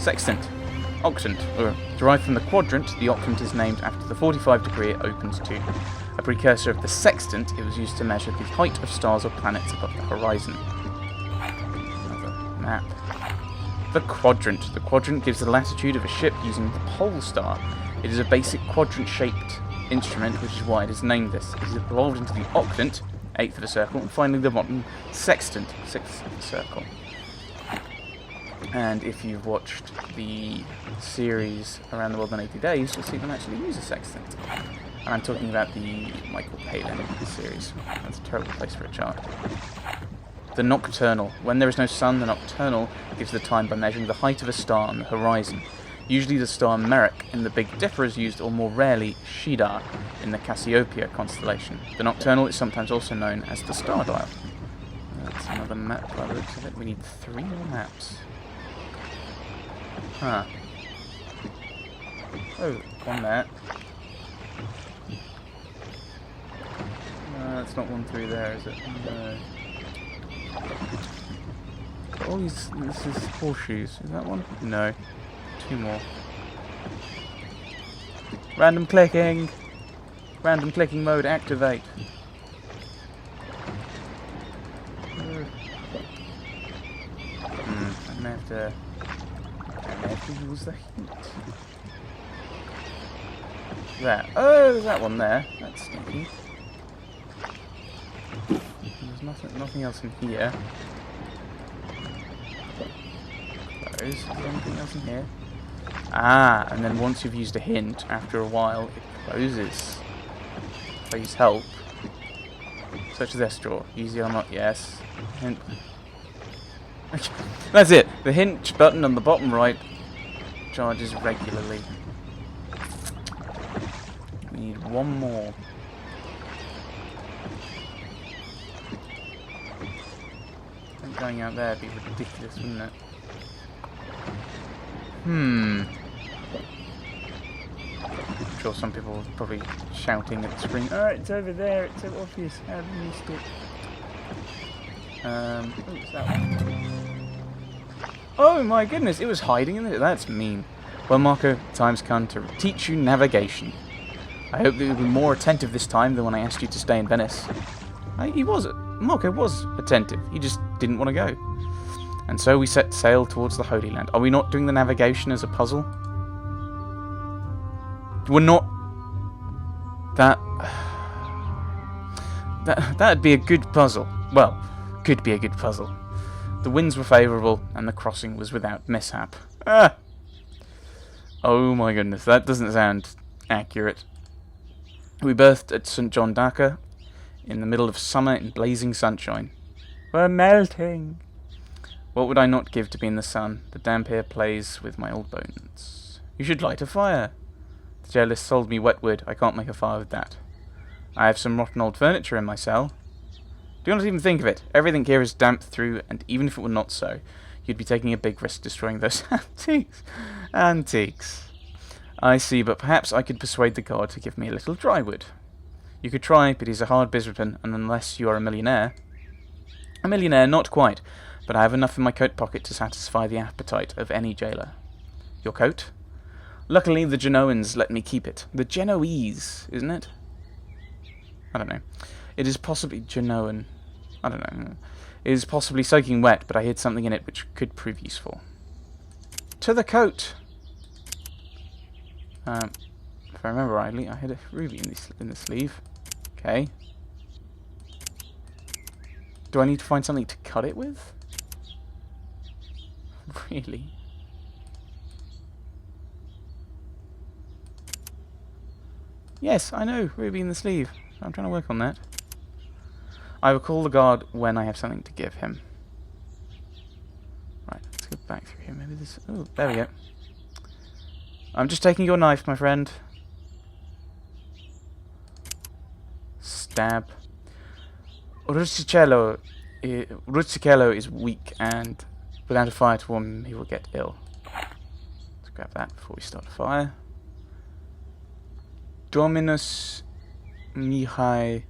Sextant. Octant, or derived from the quadrant, the octant is named after the 45 degree it opens to. A precursor of the sextant, it was used to measure the height of stars or planets above the horizon. Another map. The quadrant. The quadrant gives the latitude of a ship using the pole star. It is a basic quadrant-shaped instrument, which is why it is named this. It has evolved into the octant, eighth of a circle, and finally the modern sextant, sixth of a circle. And if you've watched the series Around the World in 80 Days, you'll see them actually use a sextant. And I'm talking about the Michael Palin series. That's a terrible place for a chart. The nocturnal. When there is no sun, the nocturnal gives the time by measuring the height of a star on the horizon. Usually the star Merak in the Big Dipper is used, or more rarely, Shidar in the Cassiopeia constellation. The nocturnal is sometimes also known as the star dial. That's another map by the looks of it. We need 3 more maps. Huh. Oh, one there. No, that's not one through there, is it? No. Oh, this is horseshoes. Is that one? No. 2 more. Random clicking! Random clicking mode activate. I'm gonna have to use the heat. There. Oh, there's that one there. That's sneaky. There's nothing else in here. Close. Is there anything else in here? Ah, and then once you've used a hint, after a while, it closes. Please help. Such as this drawer. Easy or not? Yes. Hint. That's it. The hint button on the bottom right charges regularly. We need 1 more. I think going out there would be ridiculous, wouldn't it? I'm sure some people are probably shouting at the screen, "Oh, it's over there, it's so obvious, how have you missed it?" What's that one? Oh my goodness, it was hiding in it. That's mean. Well, Marco, time's come to teach you navigation. I hope that you'll be more attentive this time than when I asked you to stay in Venice. Marco was attentive, he just didn't want to go. And so we set sail towards the Holy Land. Are we not doing the navigation as a puzzle? We're not... That'd be a good puzzle. Well, could be a good puzzle. The winds were favourable, and the crossing was without mishap. Ah! Oh my goodness, that doesn't sound accurate. We berthed at St. John d'Acre in the middle of summer in blazing sunshine. We're melting! What would I not give to be in the sun? The damp air plays with my old bones. You should light a fire. The jailers sold me wet wood. I can't make a fire with that. I have some rotten old furniture in my cell. Do not even think of it. Everything here is damp through, and even if it were not so, you'd be taking a big risk destroying those antiques. Antiques. I see, but perhaps I could persuade the god to give me a little dry wood. You could try, but he's a hard businessman, and unless you are a millionaire... A millionaire, not quite, but I have enough in my coat pocket to satisfy the appetite of any jailer. Your coat? Luckily, the Genoans let me keep it. The Genoese, isn't it? I don't know. It is possibly Genoan. I don't know. It is possibly soaking wet, but I hid something in it which could prove useful. To the coat! If I remember rightly, I had a ruby in the sleeve. Okay. Do I need to find something to cut it with? Really? Yes, I know, ruby in the sleeve. I'm trying to work on that. I will call the guard when I have something to give him. Right, let's go back through here. Maybe this... Oh, there we go. I'm just taking your knife, my friend. Stab. Rustichello is weak, and without a fire to warm him, he will get ill. Let's grab that before we start a fire. Dominus Mihai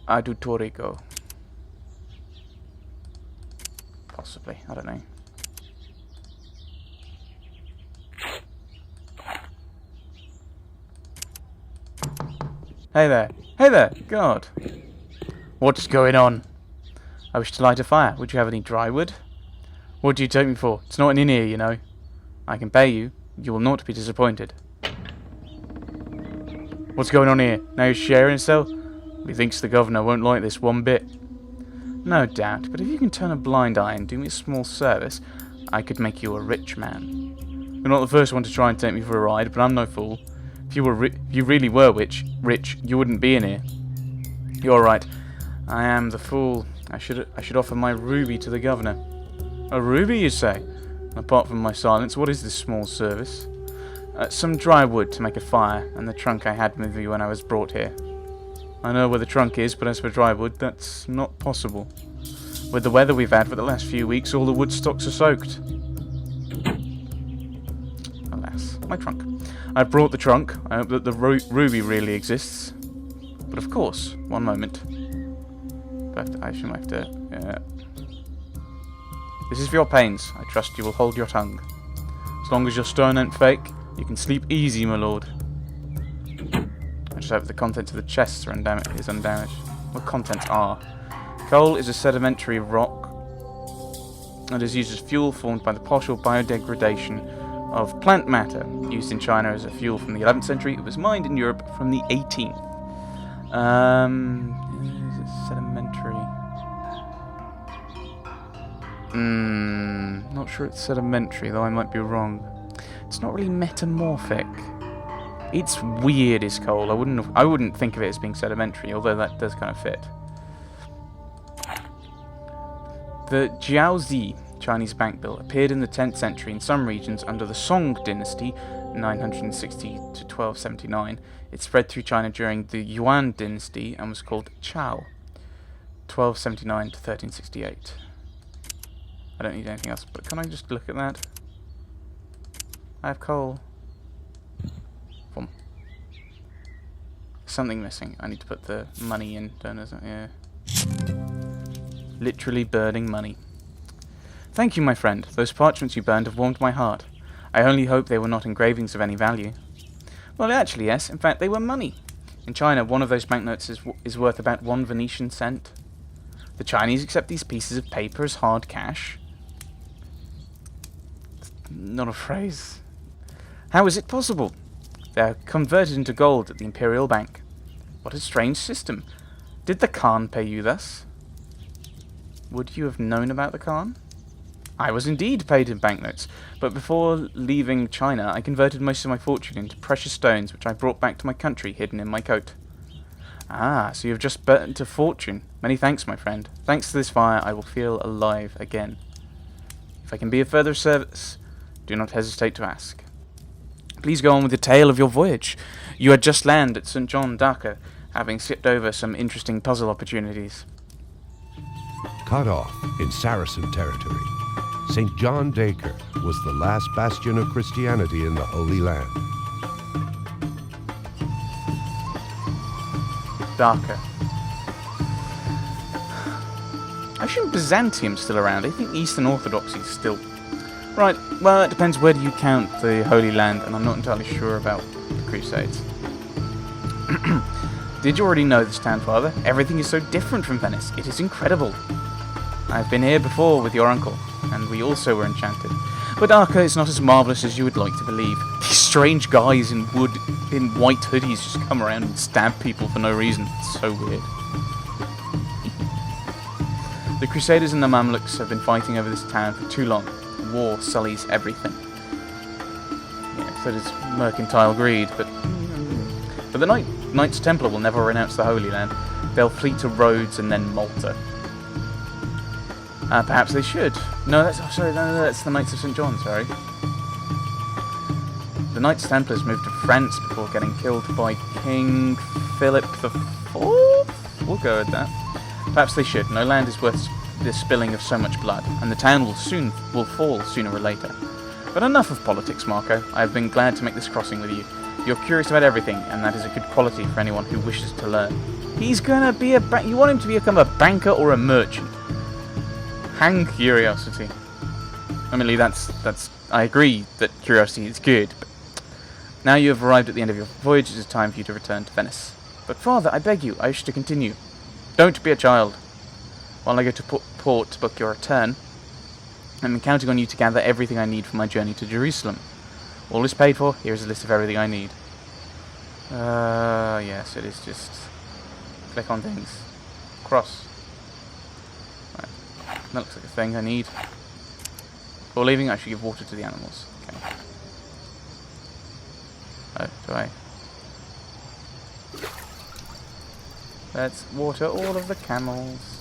Adutorigo. Possibly, I don't know. Hey there. Hey there! God. What's going on? I wish to light a fire. Would you have any dry wood? What do you take me for? It's not an inn here, you know. I can pay you. You will not be disappointed. What's going on here? Now you're sharing a cell? Methinks the governor won't like this one bit. No doubt, but if you can turn a blind eye and do me a small service, I could make you a rich man. You're not the first one to try and take me for a ride, but I'm no fool. If you really were rich, you wouldn't be in here. You're right. I am the fool. I should offer my ruby to the governor. A ruby, you say? Apart from my silence, what is this small service? Some dry wood to make a fire, and the trunk I had with me when I was brought here. I know where the trunk is, but as for dry wood, that's not possible. With the weather we've had for the last few weeks, all the wood stocks are soaked. Alas, my trunk. I've brought the trunk. I hope that the ruby really exists. But of course, one moment. I shouldn't have to... This is for your pains. I trust you will hold your tongue. As long as your stone ain't fake, you can sleep easy, my lord. I just hope the contents of the chests are undamaged. What contents are? Coal is a sedimentary rock and is used as fuel formed by the partial biodegradation of plant matter. Used in China as a fuel from the 11th century, it was mined in Europe from the 18th. Is it sedimentary? Not sure it's sedimentary, though I might be wrong. It's not really metamorphic. It's weird, is coal. I wouldn't think of it as being sedimentary, although that does kind of fit. The Jiaozi Chinese bank bill appeared in the 10th century in some regions under the Song dynasty, 960 to 1279. It spread through China during the Yuan dynasty and was called Chao, 1279 to 1368. I don't need anything else, but can I just look at that? I have coal. Boom. Something missing. I need to put the money in, don't I? Yeah. Literally burning money. Thank you, my friend. Those parchments you burned have warmed my heart. I only hope they were not engravings of any value. Well, actually, yes. In fact, they were money. In China, one of those banknotes is worth about 1 Venetian cent. The Chinese accept these pieces of paper as hard cash. Not a phrase. How is it possible? They are converted into gold at the Imperial Bank. What a strange system. Did the Khan pay you thus? Would you have known about the Khan? I was indeed paid in banknotes, but before leaving China, I converted most of my fortune into precious stones, which I brought back to my country, hidden in my coat. Ah, so you have just burnt a fortune. Many thanks, my friend. Thanks to this fire, I will feel alive again. If I can be of further service, do not hesitate to ask. Please go on with the tale of your voyage. You had just landed at St. John d'Acre, having skipped over some interesting puzzle opportunities. Cut off in Saracen territory, St. John d'Acre was the last bastion of Christianity in the Holy Land. D'Acre. I assume Byzantium's still around. I think Eastern Orthodoxy is still... Right, well, it depends where do you count the Holy Land, and I'm not entirely sure about the Crusades. Did you already know this town, Father? Everything is so different from Venice. It is incredible. I've been here before with your uncle, and we also were enchanted. But Acre is not as marvellous as you would like to believe. These strange guys in white hoodies just come around and stab people for no reason. It's so weird. The Crusaders and the Mamluks have been fighting over this town for too long. War sullies everything. Yeah, so does mercantile greed, but the Knights Templar will never renounce the Holy Land. They'll flee to Rhodes and then Malta. Perhaps they should. No, that's the Knights of St. John, sorry. The Knights Templars moved to France before getting killed by King Philip IV? We'll go with that. Perhaps they should. No land is worth the spilling of so much blood, and the town will fall sooner or later. But enough of politics, Marco. I have been glad to make this crossing with you. You're curious about everything, and that is a good quality for anyone who wishes to learn. He's gonna be you want him to become a banker or a merchant? Hang curiosity. I mean, I agree that curiosity is good, but now you have arrived at the end of your voyage, it is time for you to return to Venice. But father, I beg you, I wish to continue. Don't be a child. While I go to port to book your return, I'm counting on you to gather everything I need for my journey to Jerusalem. All is paid for. Here is a list of everything I need. Yes, it is just... click on things. Cross. Right. That looks like a thing I need. Before leaving, I should give water to the animals. Okay. Oh, do I? Let's water all of the camels.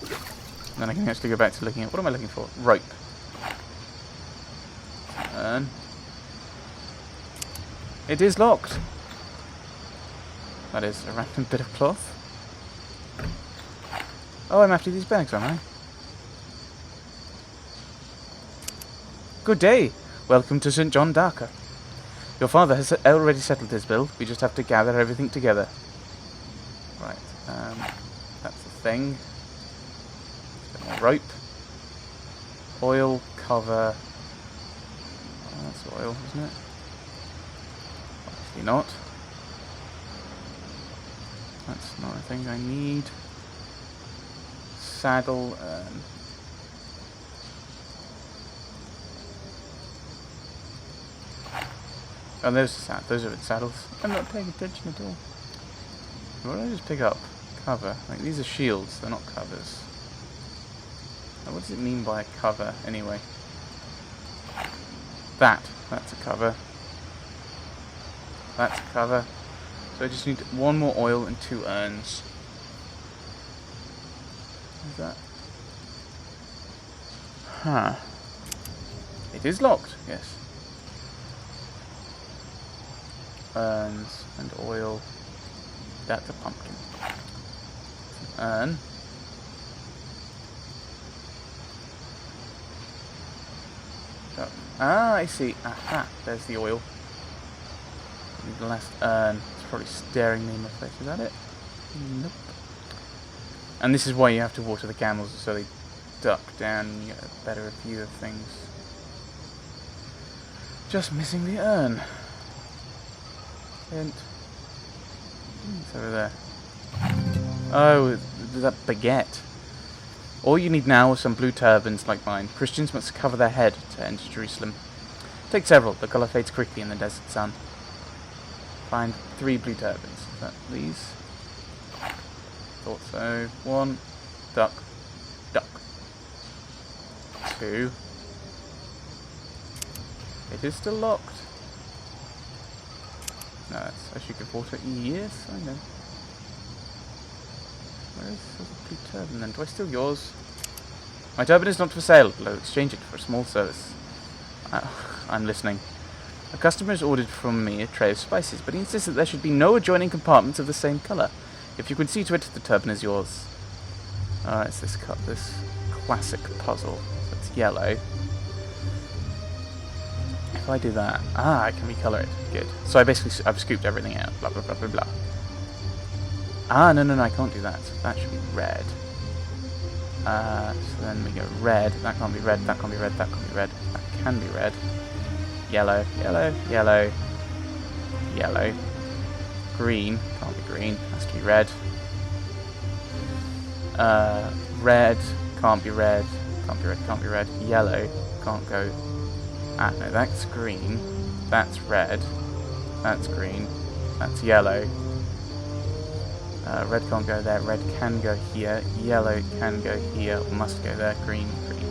And then I can actually go back to looking at... what am I looking for? Rope. And... it is locked. That is a random bit of cloth. Oh, I'm after these bags, am I? Good day. Welcome to St. John d'Acre. Your father has already settled his bill. We just have to gather everything together. Right. That's the thing. Bit more rope. Oil, cover. Oh, that's oil, isn't it? Obviously not. That's not a thing I need. Saddle. Oh, those are saddles. I'm not paying attention at all. What did I just pick up? Cover. Like, these are shields, they're not covers. Now, what does it mean by a cover, anyway? That's a cover. That's a cover. So I just need one more oil and 2 urns. Is that? Huh. It is locked, yes. Urns and oil. That's a pumpkin. Urn. Ah, I see. Aha, there's the oil. The last urn. It's probably staring me in the face. Is that it? Nope. And this is why you have to water the camels, so they duck down and you get a better view of things. Just missing the urn. Hint. It's over there. Oh, that baguette. All you need now are some blue turbans like mine. Christians must cover their head to enter Jerusalem. Take several. The colour fades quickly in the desert sun. Find 3 blue turbans. Is that these? Thought so. 1. Duck. Duck. 2. It is still locked. No, I should give water. Yes, I know. Where is the blue turban then? Do I steal yours? My turban is not for sale, but I'll exchange it for a small service. I'm listening. A customer has ordered from me a tray of spices, but he insists that there should be no adjoining compartments of the same colour. If you can see to it, the turban is yours. Alright, it's this classic puzzle. So it's yellow. If I do that... ah, I can recolour it. Good. So I've scooped everything out. Blah, blah, blah, blah, blah. Ah, no, I can't do that. So that should be red. So then we go red. That can't be red, that can't be red, that can't be red. That can be red. Yellow, yellow, yellow, yellow. Green, can't be green, has to be red. Red, can't be red, can't be red, can't be red. Yellow, can't go. Ah, no, that's green. That's red. That's green. That's yellow. Red can't go there. Red can go here. Yellow can go here. Or must go there. Green, green.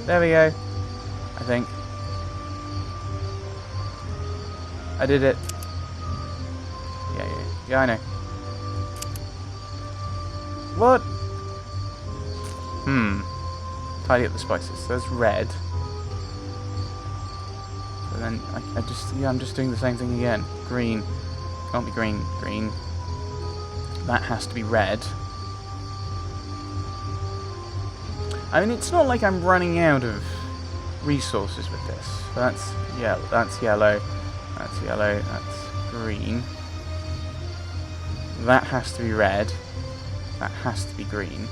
There we go. I think. I did it. Yeah, I know. What? Tidy up the spices. There's red. And then I'm just doing the same thing again. Green. Can't be green. Green. That has to be red. I mean, it's not like I'm running out of resources with this. That's yellow. That's yellow. That's yellow. That's green. That has to be red. That has to be green.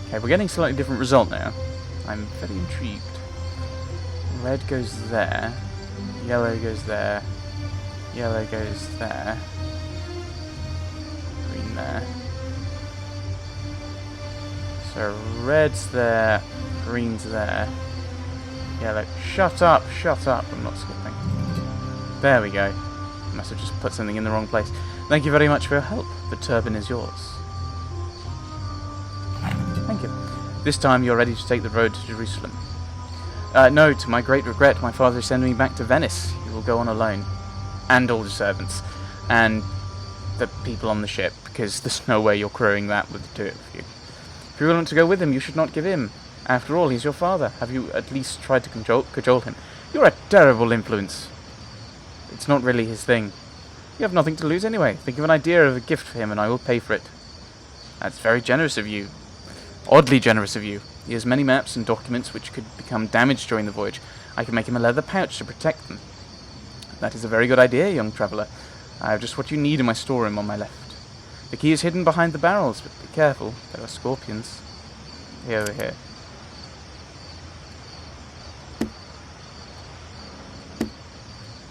Okay, we're getting a slightly different result now. I'm very intrigued. Red goes there. Yellow goes there. Yellow goes there. Green there. So red's there, green's there. Yellow. Shut up, shut up. I'm not skipping. There we go. I must have just put something in the wrong place. Thank you very much for your help. The turban is yours. Thank you. This time you're ready to take the road to Jerusalem. No, to my great regret, my father is sending me back to Venice. You will go on alone. And all the servants. And the people on the ship, because there's no way you're crewing that with the two of you. If you're willing to go with him, you should not give in. After all, he's your father. Have you at least tried to cajole him? You're a terrible influence. It's not really his thing. You have nothing to lose anyway. Think of an idea of a gift for him and I will pay for it. That's very generous of you. Oddly generous of you. He has many maps and documents which could become damaged during the voyage. I can make him a leather pouch to protect them. That is a very good idea, young traveller. I have just what you need in my storeroom on my left. The key is hidden behind the barrels, but be careful. There are scorpions. Over here.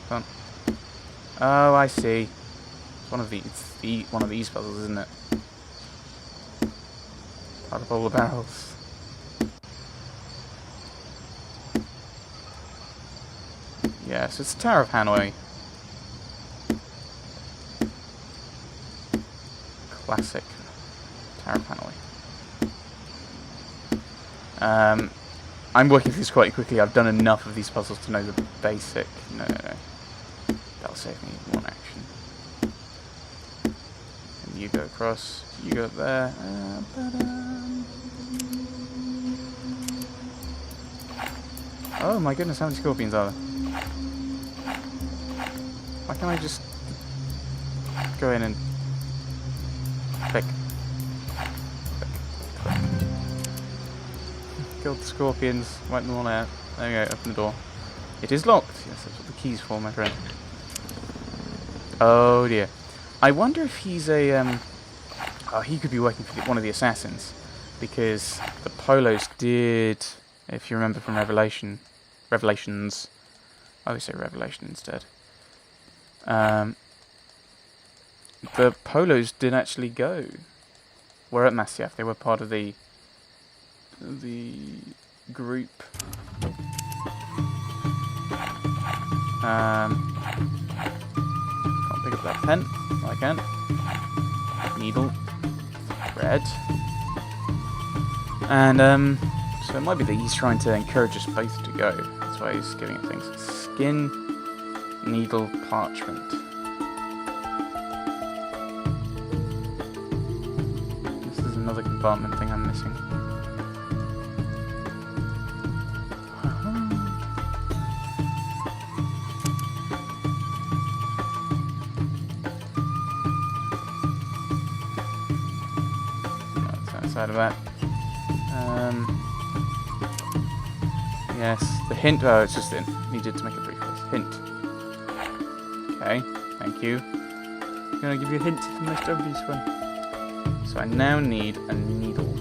Come on. Oh, I see. It's one of these puzzles, isn't it? Out of all the barrels. Yes, it's the Tower of Hanoi. Classic Tower of Hanoi. I'm working through this quite quickly. I've done enough of these puzzles to know the basic. No. That'll save me one action. And you go across. You go up there. Oh my goodness, how many scorpions are there? Why can't I just go in and click? Killed the scorpions, wipe them all out. There we go, open the door. It is locked. Yes, that's what the key's for, my friend. Oh dear. I wonder if he's a, oh, he could be working for one of the assassins. Because the Polos did, if you remember from Revelations. I always say Revelation instead. The Polos did actually go. Were at Masyaf. They were part of the group. Can't pick up that pen. Oh, I can. Needle. Red. And so it might be that he's trying to encourage us both to go. That's why he's giving it things. Skin, needle, parchment. This is another compartment thing I'm missing. That's outside of that. Yes, the hint. Oh, it's just needed to make a brief list. Hint. Okay, thank you. I'm gonna give you a hint. It's the most obvious one. So I now need a needle.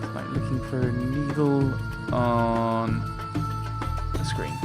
It's like looking for a needle on the screen.